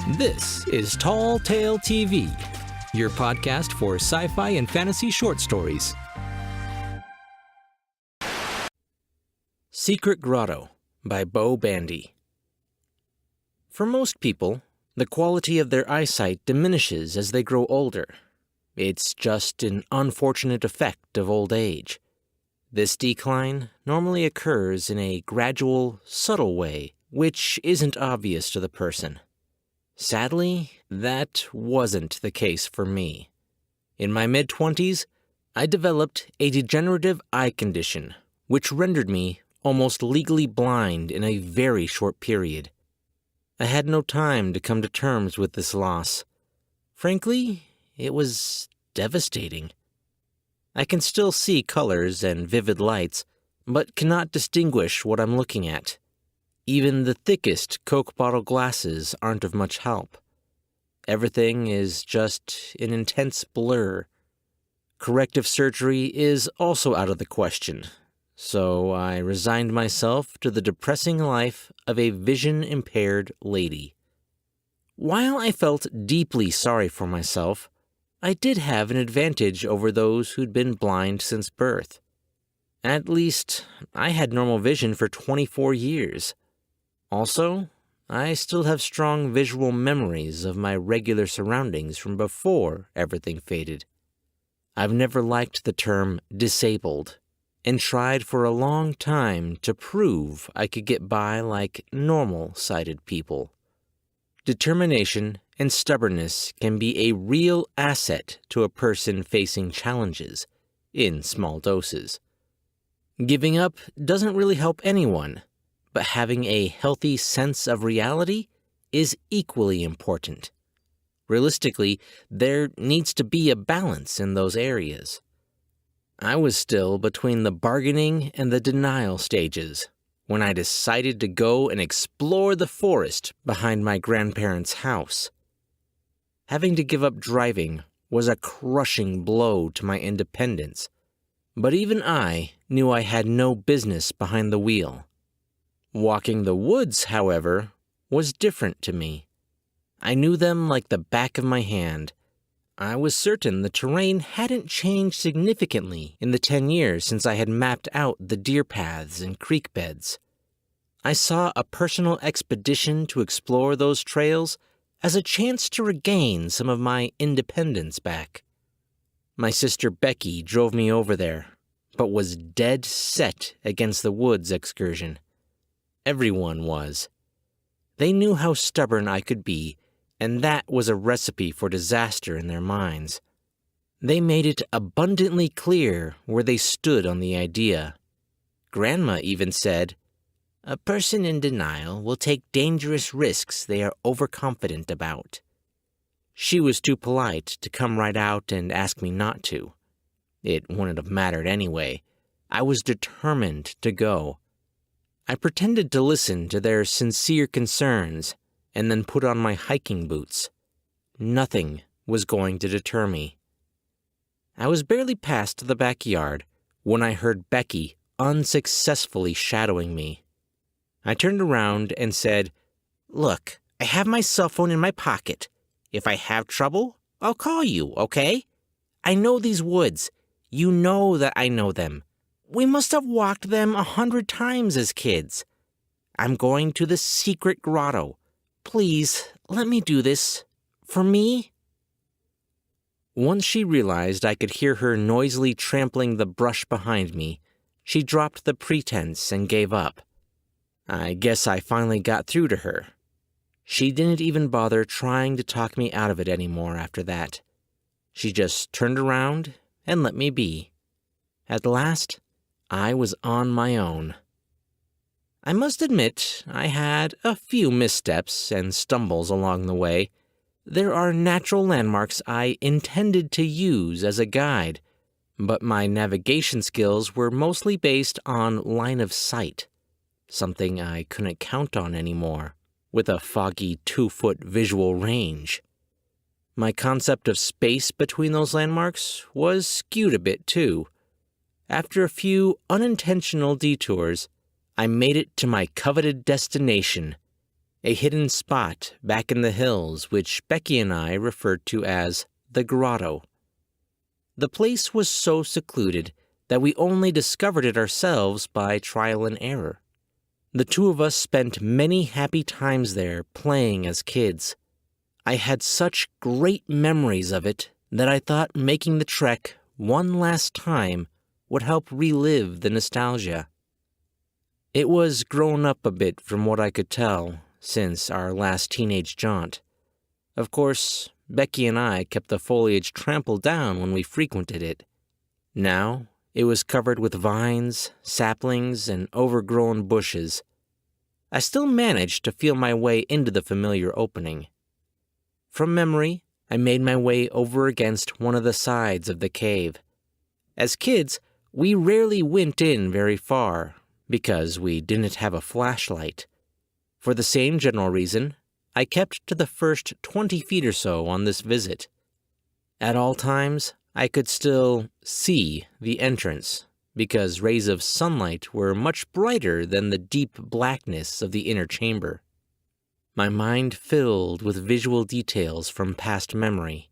This is Tall Tale TV, your podcast for sci-fi and fantasy short stories. Secret Grotto by Bo Bandy. For most people, the quality of their eyesight diminishes as they grow older. It's just an unfortunate effect of old age. This decline normally occurs in a gradual, subtle way, which isn't obvious to the person. Sadly, that wasn't the case for me. In my mid-20s, I developed a degenerative eye condition, which rendered me almost legally blind in a very short period. I had no time to come to terms with this loss. Frankly, it was devastating. I can still see colors and vivid lights, but cannot distinguish what I'm looking at. Even the thickest Coke bottle glasses aren't of much help. Everything is just an intense blur. Corrective surgery is also out of the question, so I resigned myself to the depressing life of a vision-impaired lady. While I felt deeply sorry for myself, I did have an advantage over those who'd been blind since birth. At least, I had normal vision for 24 years. Also, I still have strong visual memories of my regular surroundings from before everything faded. I've never liked the term disabled, and tried for a long time to prove I could get by like normal-sighted people. Determination and stubbornness can be a real asset to a person facing challenges, in small doses. Giving up doesn't really help anyone, but having a healthy sense of reality is equally important. Realistically, there needs to be a balance in those areas. I was still between the bargaining and the denial stages when I decided to go and explore the forest behind my grandparents' house. Having to give up driving was a crushing blow to my independence, but even I knew I had no business behind the wheel. Walking the woods, however, was different to me. I knew them like the back of my hand. I was certain the terrain hadn't changed significantly in the 10 years since I had mapped out the deer paths and creek beds. I saw a personal expedition to explore those trails as a chance to regain some of my independence back. My sister Becky drove me over there, but was dead set against the woods excursion. Everyone was. They knew how stubborn I could be, and that was a recipe for disaster in their minds. They made it abundantly clear where they stood on the idea. Grandma even said, "A person in denial will take dangerous risks they are overconfident about." She was too polite to come right out and ask me not to. It wouldn't have mattered anyway. I was determined to go. I pretended to listen to their sincere concerns and then put on my hiking boots. Nothing was going to deter me. I was barely past the backyard when I heard Becky unsuccessfully shadowing me. I turned around and said, "Look, I have my cell phone in my pocket. If I have trouble, I'll call you, okay? I know these woods. You know that I know them. We must have walked them 100 times as kids. I'm going to the secret grotto. Please, let me do this. For me?" Once she realized I could hear her noisily trampling the brush behind me, she dropped the pretense and gave up. I guess I finally got through to her. She didn't even bother trying to talk me out of it anymore after that. She just turned around and let me be. At last, I was on my own. I must admit I had a few missteps and stumbles along the way. There are natural landmarks I intended to use as a guide, but my navigation skills were mostly based on line of sight, something I couldn't count on anymore, with a foggy 2-foot visual range. My concept of space between those landmarks was skewed a bit too. After a few unintentional detours, I made it to my coveted destination, a hidden spot back in the hills which Becky and I referred to as the Grotto. The place was so secluded that we only discovered it ourselves by trial and error. The two of us spent many happy times there playing as kids. I had such great memories of it that I thought making the trek one last time would help relive the nostalgia. It was grown up a bit from what I could tell since our last teenage jaunt. Of course, Becky and I kept the foliage trampled down when we frequented it. Now, it was covered with vines, saplings, and overgrown bushes. I still managed to feel my way into the familiar opening. From memory, I made my way over against one of the sides of the cave. As kids, we rarely went in very far because we didn't have a flashlight. For the same general reason, I kept to the first 20 feet or so on this visit. At all times, I could still see the entrance because rays of sunlight were much brighter than the deep blackness of the inner chamber. My mind filled with visual details from past memory.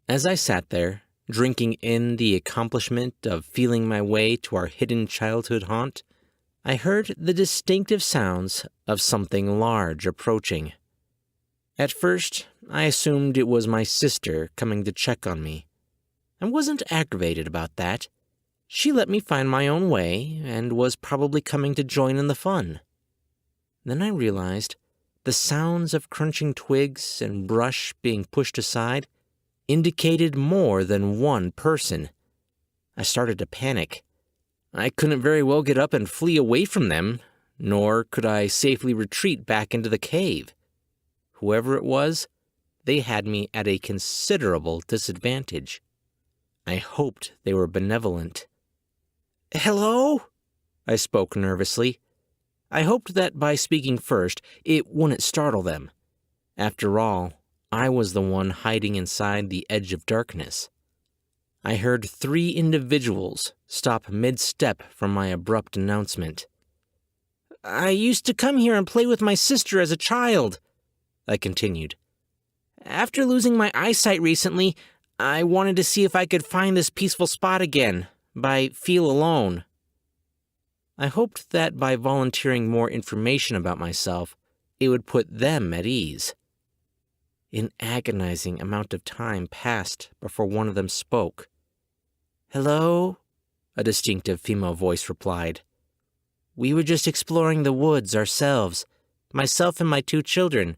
As I sat there, drinking in the accomplishment of feeling my way to our hidden childhood haunt, I heard the distinctive sounds of something large approaching. At first, I assumed it was my sister coming to check on me. I wasn't aggravated about that. She let me find my own way and was probably coming to join in the fun. Then I realized the sounds of crunching twigs and brush being pushed aside indicated more than one person. I started to panic. I couldn't very well get up and flee away from them, nor could I safely retreat back into the cave. Whoever it was, they had me at a considerable disadvantage. I hoped they were benevolent. "Hello?" I spoke nervously. I hoped that by speaking first, it wouldn't startle them. After all, I was the one hiding inside the edge of darkness. I heard 3 individuals stop mid-step from my abrupt announcement. "I used to come here and play with my sister as a child," I continued. "After losing my eyesight recently, I wanted to see if I could find this peaceful spot again, by feel alone." I hoped that by volunteering more information about myself, it would put them at ease. An agonizing amount of time passed before one of them spoke. "Hello?" a distinctive female voice replied. "We were just exploring the woods ourselves, myself and my 2 children.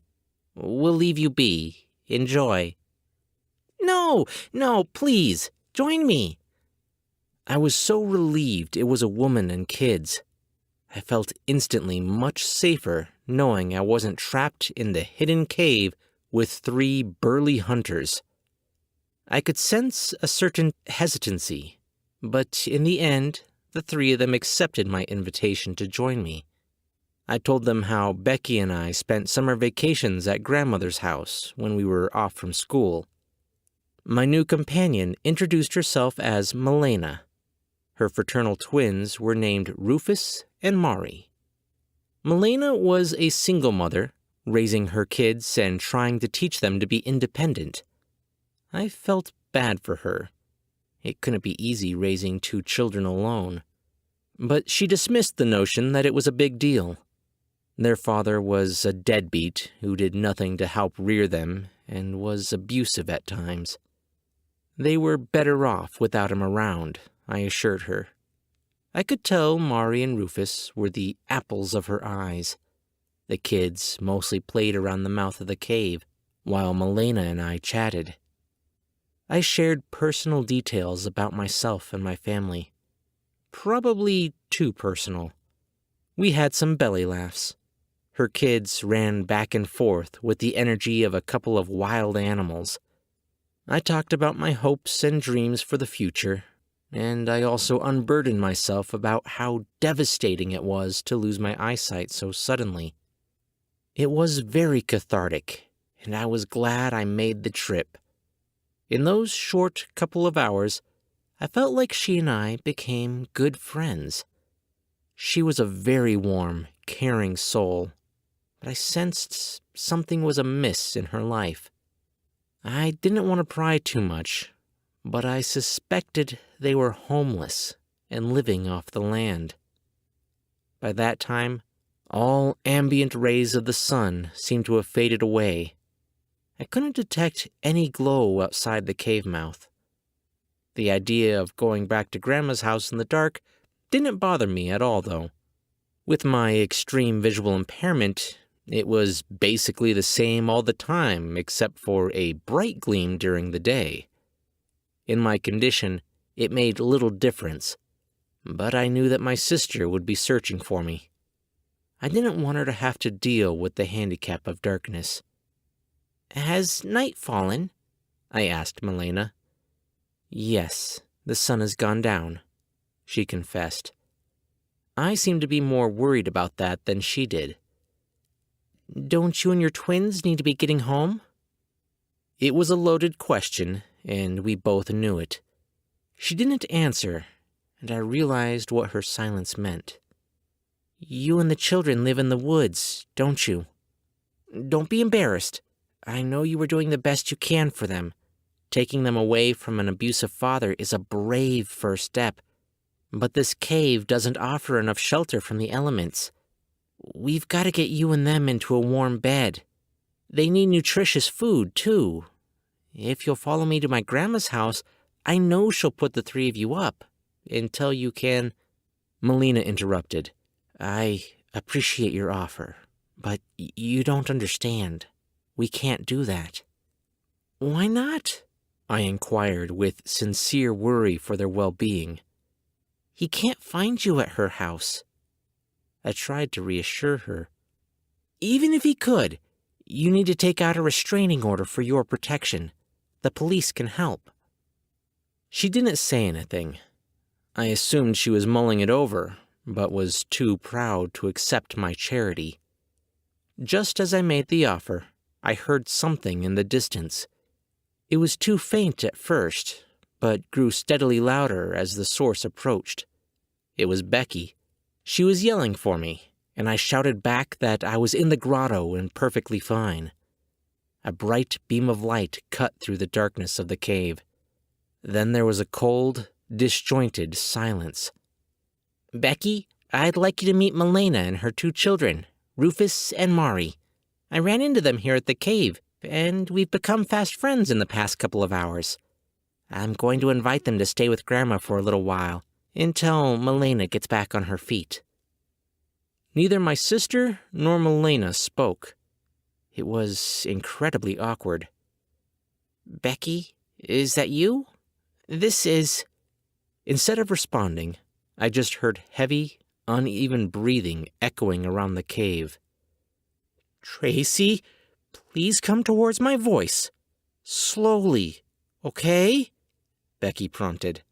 We'll leave you be. Enjoy." No, please, join me." I was so relieved it was a woman and kids. I felt instantly much safer knowing I wasn't trapped in the hidden cave with 3 burly hunters. I could sense a certain hesitancy, but in the end, the 3 of them accepted my invitation to join me. I told them how Becky and I spent summer vacations at grandmother's house when we were off from school. My new companion introduced herself as Milena. Her fraternal twins were named Rufus and Mari. Milena was a single mother, raising her kids and trying to teach them to be independent. I felt bad for her. It couldn't be easy raising 2 children alone. But she dismissed the notion that it was a big deal. Their father was a deadbeat who did nothing to help rear them and was abusive at times. They were better off without him around, I assured her. I could tell Mari and Rufus were the apples of her eyes. The kids mostly played around the mouth of the cave, while Milena and I chatted. I shared personal details about myself and my family. Probably too personal. We had some belly laughs. Her kids ran back and forth with the energy of a couple of wild animals. I talked about my hopes and dreams for the future, and I also unburdened myself about how devastating it was to lose my eyesight so suddenly. It was very cathartic, and I was glad I made the trip. In those short couple of hours, I felt like she and I became good friends. She was a very warm, caring soul. but I sensed something was amiss in her life. I didn't want to pry too much, but I suspected they were homeless and living off the land. By that time, all ambient rays of the sun seemed to have faded away. I couldn't detect any glow outside the cave mouth. The idea of going back to Grandma's house in the dark didn't bother me at all, though. With my extreme visual impairment, it was basically the same all the time except for a bright gleam during the day. In my condition, it made little difference, but I knew that my sister would be searching for me. I didn't want her to have to deal with the handicap of darkness. "Has night fallen?" I asked Milena. "Yes, the sun has gone down," she confessed. I seemed to be more worried about that than she did. "Don't you and your twins need to be getting home?" It was a loaded question, and we both knew it. She didn't answer, and I realized what her silence meant. "You and the children live in the woods, don't you? Don't be embarrassed. I know you were doing the best you can for them. Taking them away from an abusive father is a brave first step, but this cave doesn't offer enough shelter from the elements. We've got to get you and them into a warm bed. They need nutritious food, too. If you'll follow me to my grandma's house, I know she'll put the three of you up until you can—" Melina interrupted. "I appreciate your offer, but you don't understand. We can't do that." "Why not?" I inquired with sincere worry for their well-being. "He can't find you at her house." I tried to reassure her. "Even if he could, you need to take out a restraining order for your protection. The police can help." She didn't say anything. I assumed she was mulling it over, but was too proud to accept my charity. Just as I made the offer, I heard something in the distance. It was too faint at first, but grew steadily louder as the source approached. It was Becky. She was yelling for me, and I shouted back that I was in the grotto and perfectly fine. A bright beam of light cut through the darkness of the cave. Then there was a cold, disjointed silence. "Becky, I'd like you to meet Milena and her two children, Rufus and Mari. I ran into them here at the cave, and we've become fast friends in the past couple of hours. I'm going to invite them to stay with Grandma for a little while, until Milena gets back on her feet." Neither my sister nor Milena spoke. It was incredibly awkward. "Becky, is that you? This is—" Instead of responding, I just heard heavy, uneven breathing echoing around the cave. "Tracy, please come towards my voice. Slowly, okay?" Becky prompted.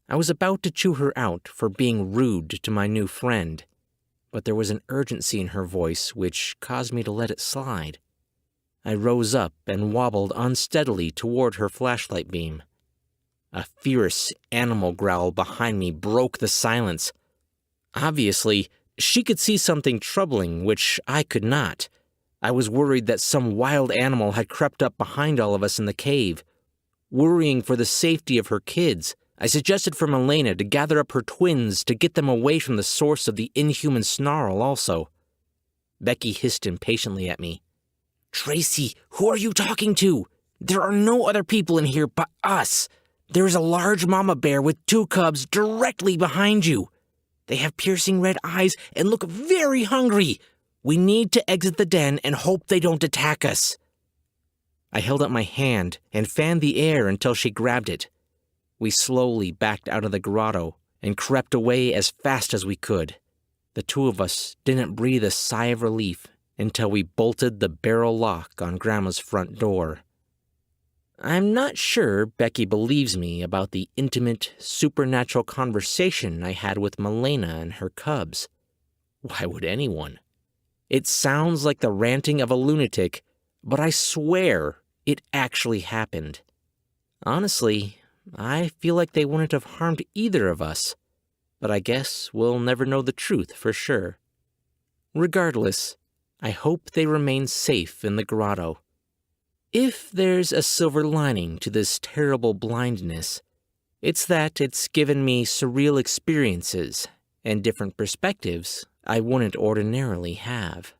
I was about to chew her out for being rude to my new friend, but there was an urgency in her voice which caused me to let it slide. I rose up and wobbled unsteadily toward her flashlight beam. A fierce animal growl behind me broke the silence. Obviously, she could see something troubling which I could not. I was worried that some wild animal had crept up behind all of us in the cave. Worrying for the safety of her kids, I suggested for Milena to gather up her twins to get them away from the source of the inhuman snarl also. Becky hissed impatiently at me. "Tracy, who are you talking to? There are no other people in here but us. There is a large mama bear with two cubs directly behind you. They have piercing red eyes and look very hungry. We need to exit the den and hope they don't attack us." I held up my hand and fanned the air until she grabbed it. We slowly backed out of the grotto and crept away as fast as we could. The two of us didn't breathe a sigh of relief until we bolted the barrel lock on Grandma's front door. I'm not sure Becky believes me about the intimate, supernatural conversation I had with Milena and her cubs. Why would anyone? It sounds like the ranting of a lunatic, but I swear it actually happened. Honestly, I feel like they wouldn't have harmed either of us, but I guess we'll never know the truth for sure. Regardless, I hope they remain safe in the grotto. If there's a silver lining to this terrible blindness, it's that it's given me surreal experiences and different perspectives I wouldn't ordinarily have.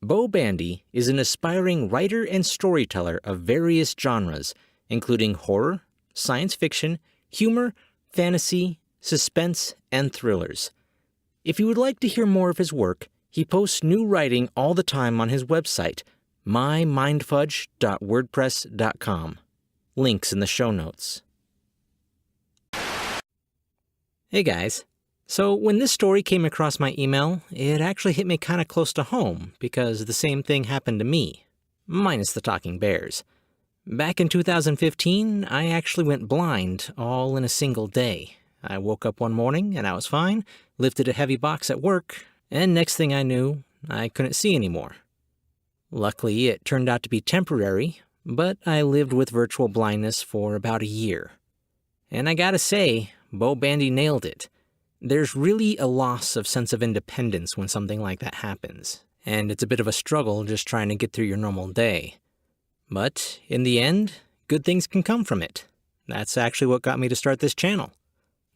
Bo Bandy is an aspiring writer and storyteller of various genres, including horror, science fiction, humor, fantasy, suspense, and thrillers. If you would like to hear more of his work, he posts new writing all the time on his website, mymindfudge.wordpress.com. Links in the show notes. Hey guys. So when this story came across my email, it actually hit me kind of close to home because the same thing happened to me, minus the talking bears. Back in 2015, I actually went blind all in a single day. I woke up one morning and I was fine, lifted a heavy box at work, and next thing I knew, I couldn't see anymore. Luckily, it turned out to be temporary, but I lived with virtual blindness for about a year. And I gotta say, Bo Bandy nailed it. There's really a loss of sense of independence when something like that happens, and it's a bit of a struggle just trying to get through your normal day. But in the end, good things can come from it. That's actually what got me to start this channel.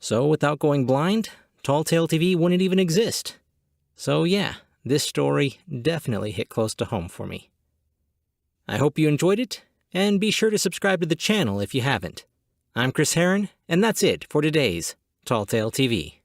So without going blind, Tall Tale TV wouldn't even exist. So yeah, this story definitely hit close to home for me. I hope you enjoyed it, and be sure to subscribe to the channel if you haven't. I'm Chris Herron, and that's it for today's Tall Tale TV.